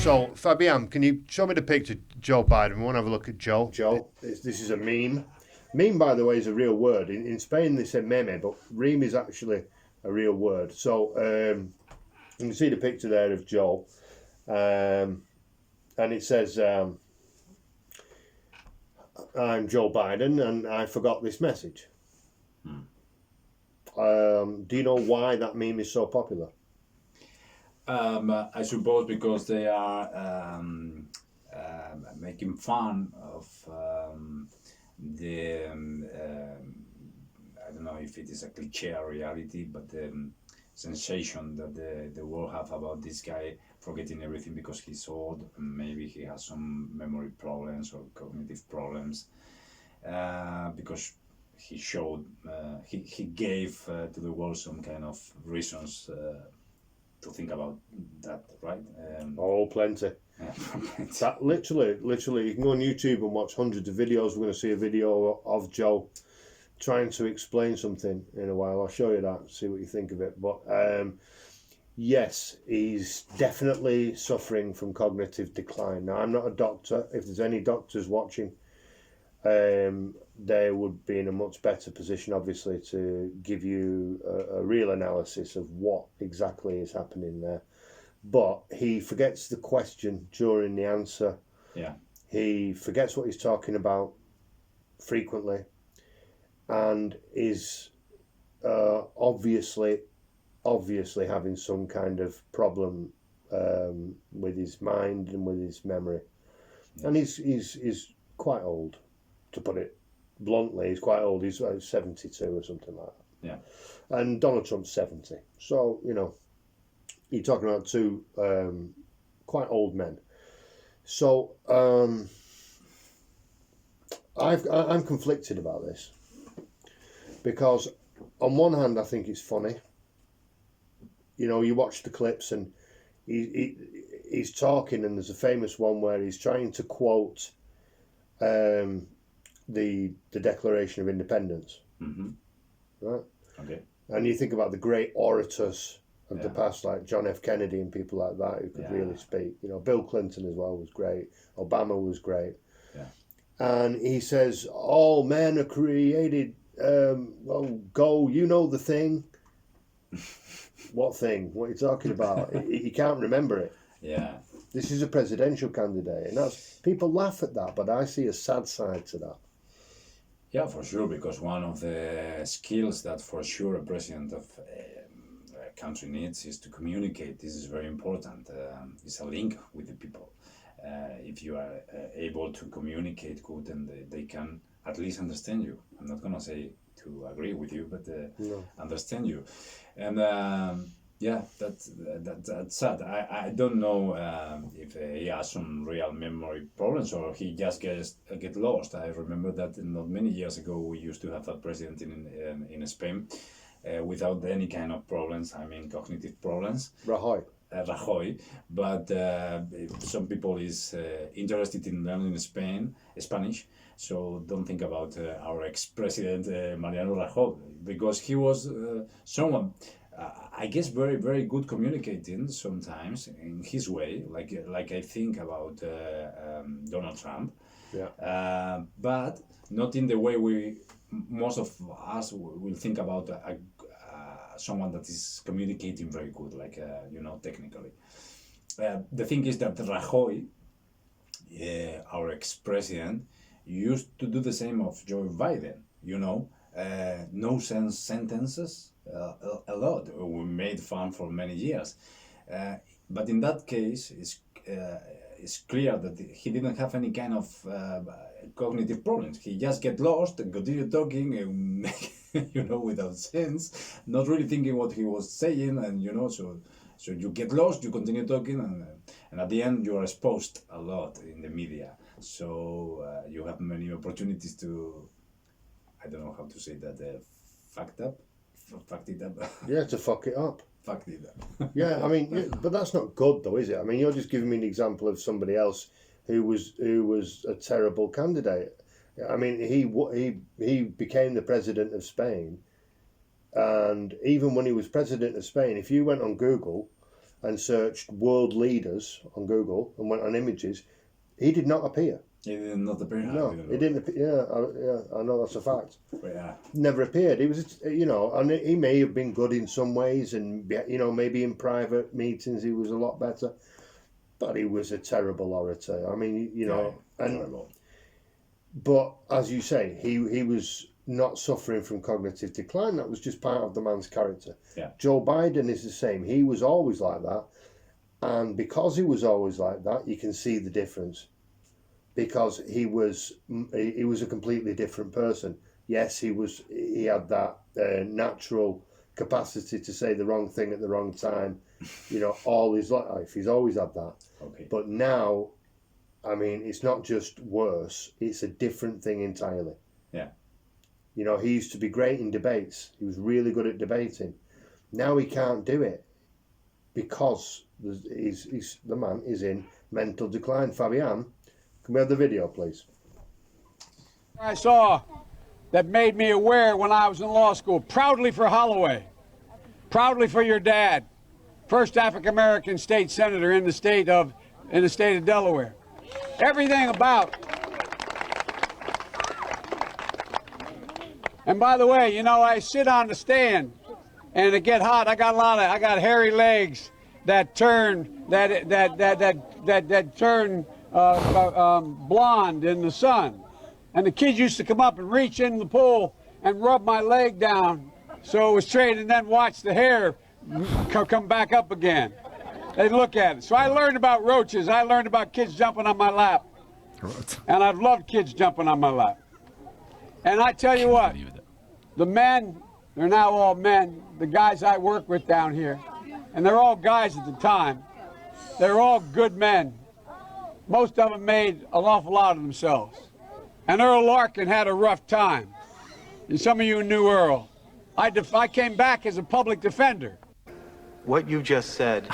So, Fabian, can you show me the picture, Joe Biden? We want to have a look at Joe. Joe, this is a meme. Meme, by the way, is a real word. In Spain, they say meme, but meme is actually a real word. So, you can see the picture there of Joe. And it says, I'm Joe Biden, and I forgot this message. Do you know why that meme is so popular? I suppose because they are making fun of the I don't know if it is a cliche or reality, but the sensation that the world have about this guy forgetting everything because he's old, maybe he has some memory problems or cognitive problems, because he showed he gave to the world some kind of reasons to think about that, right? Oh, plenty. That literally, you can go on YouTube and watch hundreds of videos. We're going to see a video of Joe trying to explain something in a while. I'll show you that, see what you think of it. But yes, he's definitely suffering from cognitive decline. Now, I'm not a doctor. If there's any doctors watching, they would be in a much better position, obviously, to give you a real analysis of what exactly is happening there. But he forgets the question during the answer. Yeah. He forgets what he's talking about frequently, and is obviously having some kind of problem with his mind and with his memory. Yes. And he's quite old, to put it bluntly. He's quite old. He's 72 or something like that. Yeah. And Donald Trump's 70. So, you know, you're talking about two quite old men. So I'm conflicted about this, because on one hand I think it's funny. You know, you watch the clips and he's talking, and there's a famous one where he's trying to quote the Declaration of Independence. Mm-hmm. Right? Okay. And you think about the great orators of the past, like John F. Kennedy and people like that who could really speak. You know, Bill Clinton as well was great. Obama was great. Yeah. And he says, all men are created, go, you know the thing. What thing? What are you talking about? He can't remember it. Yeah. This is a presidential candidate. And that's, people laugh at that, but I see a sad side to that. Yeah, for sure, because one of the skills that for sure a president of a country needs is to communicate. This is very important. It's a link with the people. If you are able to communicate good, and they can at least understand you. I'm not going to say to agree with you, but understand you. And yeah, that's sad. I don't know if he has some real memory problems or he just get lost. I remember that not many years ago we used to have a president in Spain without any kind of problems. I mean, cognitive problems. Rajoy, but some people is interested in learning Spanish, so don't think about our ex-president Mariano Rajoy, because he was someone, I guess, very, very good communicating sometimes in his way, like I think about Donald Trump, but not in the way most of us will think about someone that is communicating very good, like technically. The thing is that Rajoy, our ex-president, used to do the same of Joe Biden. No sense sentences, a lot. We made fun for many years, but in that case, it's clear that he didn't have any kind of cognitive problems. He just get lost and continue talking, and without sense, not really thinking what he was saying, and so you get lost, you continue talking, and at the end you are exposed a lot in the media. So you have many opportunities to, I don't know how to say that, fucked it up. Yeah, to fuck it up. Fucked it up. Yeah, I mean, but that's not good though, is it? I mean, you're just giving me an example of somebody else who was a terrible candidate. I mean, he became the president of Spain, and even when he was president of Spain, if you went on Google and searched world leaders on Google and went on images, he did not appear. He did not appear. No, he didn't appear. Yeah, I know that's a fact. Yeah. Never appeared. He was, and he may have been good in some ways, and maybe in private meetings he was a lot better, but he was a terrible orator. I mean, terrible. But as you say, he was not suffering from cognitive decline. That was just part of the man's character. Yeah. Joe Biden is the same. He was always like that, and because he was always like that, you can see the difference. Because he was a completely different person. Yes, he had that natural capacity to say the wrong thing at the wrong time, all his life. He's always had that. Okay. But now, I mean, it's not just worse, it's a different thing entirely. Yeah. He used to be great in debates. He was really good at debating. Now he can't do it because the man is in mental decline. Fabian, can we have the video, please? I saw that made me aware when I was in law school, proudly for Holloway, proudly for your dad, first African-American state senator in the state of Delaware. Everything about. And by the way, I sit on the stand and it get hot. I got hairy legs that turn blonde in the sun. And the kids used to come up and reach in the pool and rub my leg down so it was straight, and then watch the hair come back up again. They'd look at it. So I learned about roaches. I learned about kids jumping on my lap. And I've loved kids jumping on my lap. And I tell you what, the men, they're now all men, the guys I work with down here, and they're all guys at the time, they're all good men. Most of them made an awful lot of themselves. And Earl Larkin had a rough time. And some of you knew Earl. I came back as a public defender. What you just said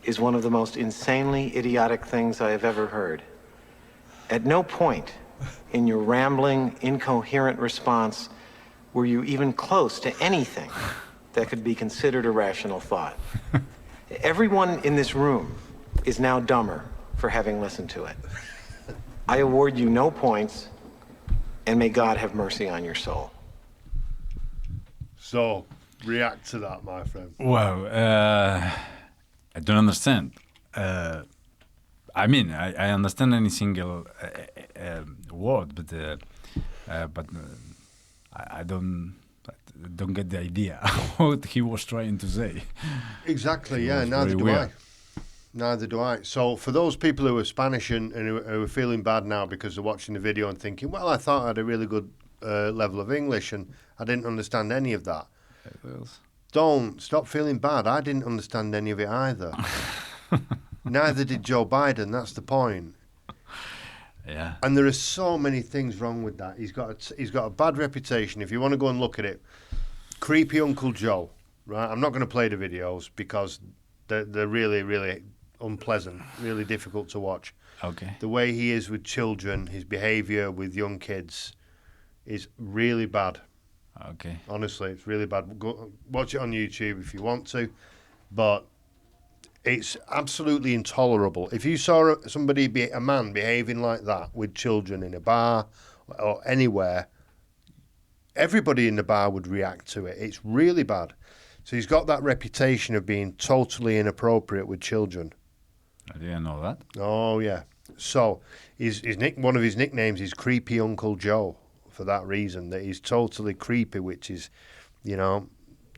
is one of the most insanely idiotic things I have ever heard. At no point in your rambling, incoherent response were you even close to anything that could be considered a rational thought. Everyone in this room is now dumber for having listened to it. I award you no points, and may God have mercy on your soul. So, react to that, my friend. Well, I don't understand. I mean, I understand any single word, but I don't get the idea what he was trying to say. Exactly, yeah, neither do I. Neither do I. So for those people who are Spanish and who are feeling bad now because they're watching the video and thinking, well, I thought I had a really good level of English and I didn't understand any of that. Don't stop feeling bad. I didn't understand any of it either. Neither did Joe Biden. That's the point. Yeah. And there are so many things wrong with that. He's got a bad reputation. If you want to go and look at it, creepy Uncle Joe. Right. I'm not going to play the videos because they're really, really unpleasant, really difficult to watch. Okay. The way he is with children, his behaviour with young kids is really bad. Okay. Honestly, it's really bad. Go watch it on YouTube if you want to, but it's absolutely intolerable. If you saw a man behaving like that with children in a bar or anywhere, everybody in the bar would react to it. It's really bad. So he's got that reputation of being totally inappropriate with children. I didn't know that. Oh, yeah. So one of his nicknames is Creepy Uncle Joe for that reason, that he's totally creepy, which is,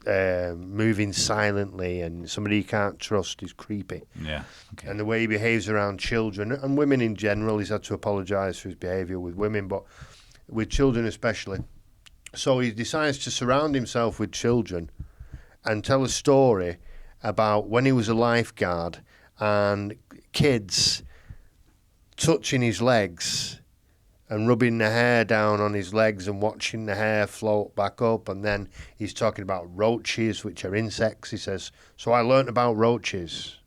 moving silently and somebody you can't trust is creepy. Yeah. Okay. And the way he behaves around children and women in general, he's had to apologise for his behaviour with women, but with children especially. So he decides to surround himself with children and tell a story about when he was a lifeguard and kids touching his legs and rubbing the hair down on his legs and watching the hair float back up. And then he's talking about roaches, which are insects. He says, so I learnt about roaches.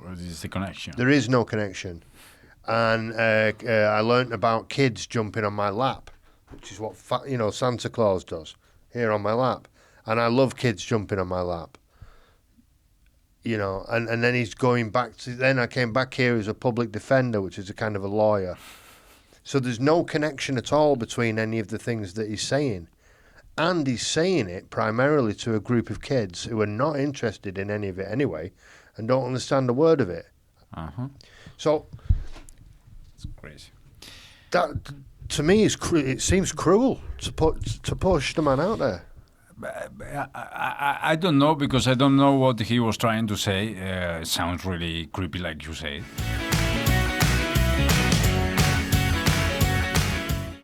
What is the connection? There is no connection. And I learnt about kids jumping on my lap, which is what Santa Claus does, here on my lap. And I love kids jumping on my lap. you know, and then he's going back to, then I came back here as a public defender, which is a kind of a lawyer. So there's no connection at all between any of the things that he's saying. And he's saying it primarily to a group of kids who are not interested in any of it anyway and don't understand a word of it. So It's crazy. that, to me, it seems cruel to push the man out there. I don't know, because I don't know what he was trying to say. It sounds really creepy, like you say.